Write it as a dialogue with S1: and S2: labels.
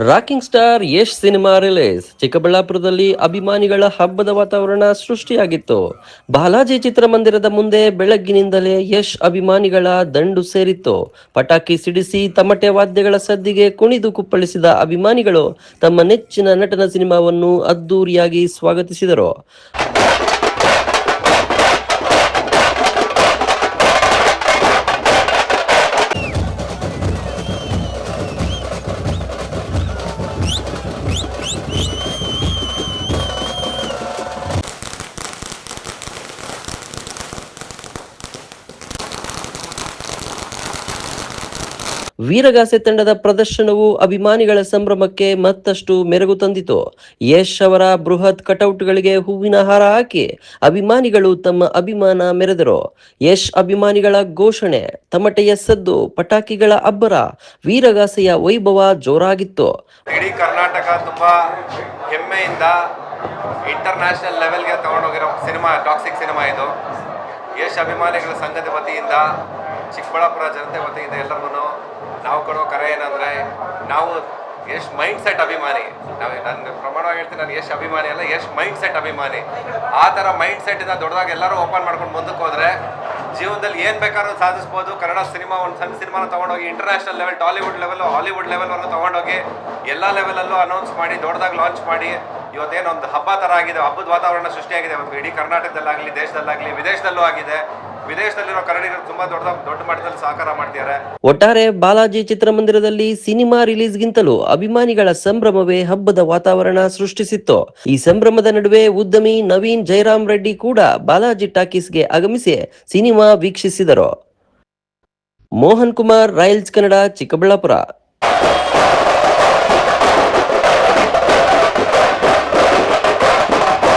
S1: Rocking star Yash cinema release. ಚಿಕ್ಕಬಳ್ಳಾಪುರದಲ್ಲಿ ಅಭಿಮಾನಿಗಳ ಹಬ್ಬದ ವಾತಾವರಣ ಸೃಷ್ಟಿಯಾಗಿತ್ತು. ಬಾಲಾಜಿ ಚಿತ್ರಮಂದಿರದ ಮುಂದೆ ಬೆಳಗ್ಗಿನಿಂದಲೇ ಯಶ್ ಅಭಿಮಾನಿಗಳ ದಂಡು ಸೇರಿತ್ತು. ಪಟಾಕಿ ಸಿಡಿಸಿ ತಮಟೆ ವಾದ್ಯಗಳ ಸದ್ದಿಗೆ ಕುಣಿದು ಕುಪ್ಪಳಿಸಿದ ಅಭಿಮಾನಿಗಳು ತಮ್ಮ ನೆಚ್ಚಿನ ನಟನ ಸಿನಿಮಾವನ್ನು ಅದ್ದೂರಿಯಾಗಿ ಸ್ವಾಗತಿಸಿದರು. ವೀರಗಾಸೆ ತಂಡದ ಪ್ರದರ್ಶನವು ಅಭಿಮಾನಿಗಳ ಸಂಭ್ರಮಕ್ಕೆ ಮತ್ತಷ್ಟು ಮೆರುಗು ತಂದಿತು. ಯಶ್ ಅವರ ಬೃಹತ್ ಕಟೌಟ್ಗಳಿಗೆ ಹೂವಿನ ಹಾರ ಹಾಕಿ ಅಭಿಮಾನಿಗಳು ತಮ್ಮ ಅಭಿಮಾನ ಮೆರೆದರು. ಯಶ್ ಅಭಿಮಾನಿಗಳ ಘೋಷಣೆ, ತಮಟೆಯ ಸದ್ದು, ಪಟಾಕಿಗಳ ಅಬ್ಬರ, ವೀರಗಾಸೆಯ ವೈಭವ ಜೋರಾಗಿತ್ತು.
S2: ಇಡೀ ಕರ್ನಾಟಕ ತುಂಬಾ ಹೆಮ್ಮೆಯಿಂದ ಇಂಟರ್ನ್ಯಾಷನಲ್ ಲೆವೆಲ್ಗೆ ತಗೊಂಡೋಗಿರೋ ಸಿನಿಮಾ ಟಾಕ್ಸಿಕ್ ಸಿನಿಮಾ ಇದು. ಯಶ್ ಅಭಿಮಾನಿಗಳ ಸಂಘದ ವತಿಯಿಂದ, ಚಿಕ್ಕಬಳ್ಳಾಪುರ ಜನತೆ ವತಿಯಿಂದ ಎಲ್ಲರಿಗೂ ನಾವು ಕೊಡೋ ಕರೆ ಏನಂದರೆ, ನಾವು ಯಶ್ ಮೈಂಡ್ ಸೆಟ್ ಅಭಿಮಾನಿ. ನಾನು ಪ್ರಮಾಣವಾಗಿ ಹೇಳ್ತೀನಿ, ನಾನು ಯಶ್ ಅಭಿಮಾನಿ ಅಲ್ಲ, ಯಶ್ ಮೈಂಡ್ ಸೆಟ್ ಅಭಿಮಾನಿ. ಆ ಥರ ಮೈಂಡ್ ಸೆಟ್ಟಿಂದ ದೊಡ್ಡದಾಗಿ ಎಲ್ಲರೂ ಓಪನ್ ಮಾಡ್ಕೊಂಡು ಮುಂದಕ್ಕೆ ಹೋದರೆ ಜೀವನದಲ್ಲಿ ಏನು ಬೇಕಾದ್ರೂ ಸಾಧಿಸ್ಬೋದು. ಕನ್ನಡ ಸಿನಿಮಾ ಒಂದು ಸಣ್ಣ ಸಿನಿಮಾನ ತೊಗೊಂಡೋಗಿ international level, Tollywood level, Hollywood ಲೆವೆಲ್ವರೆಗೂ ತೊಗೊಂಡೋಗಿ ಎಲ್ಲ ಲೆವೆಲಲ್ಲೂ ಅನೌನ್ಸ್ ಮಾಡಿ ದೊಡ್ಡದಾಗಿ ಲಾಂಚ್ ಮಾಡಿ ಇವತ್ತೇನು ಒಂದು ಹಬ್ಬ ಥರ ಆಗಿದೆ, ಹಬ್ಬದ ವಾತಾವರಣ ಸೃಷ್ಟಿಯಾಗಿದೆ. ಇವತ್ತು ಇಡೀ ಕರ್ನಾಟಕದಲ್ಲಾಗಲಿ, ದೇಶದಲ್ಲಾಗಲಿ, ವಿದೇಶದಲ್ಲೂ ಆಗಿದೆ. ವಿದೇಶದಲ್ಲಿರೋ ಕನ್ನಡಿಗರು ತುಂಬಾ ದೊಡ್ಡ ಮಟ್ಟದಲ್ಲಿ ಸಹಕಾರ ಮಾಡ್ತಿದ್ದಾರೆ.
S1: ಒಟ್ಟಾರೆ ಬಾಲಾಜಿ ಚಿತ್ರಮಂದಿರದಲ್ಲಿ ಸಿನಿಮಾ ರಿಲೀಸ್ಗಿಂತಲೂ ಅಭಿಮಾನಿಗಳ ಸಂಭ್ರಮವೇ ಹಬ್ಬದ ವಾತಾವರಣ ಸೃಷ್ಟಿಸಿತ್ತು. ಈ ಸಂಭ್ರಮದ ನಡುವೆ ಉದ್ಯಮಿ ನವೀನ್ ಜಯರಾಮ್ ರೆಡ್ಡಿ ಕೂಡ ಬಾಲಾಜಿ ಟಾಕೀಸ್ಗೆ ಆಗಮಿಸಿ ಸಿನಿಮಾ ವೀಕ್ಷಿಸಿದರು. ಮೋಹನ್ ಕುಮಾರ್, ರೈಲ್ಸ್ ಕನ್ನಡ, ಚಿಕ್ಕಬಳ್ಳಾಪುರ.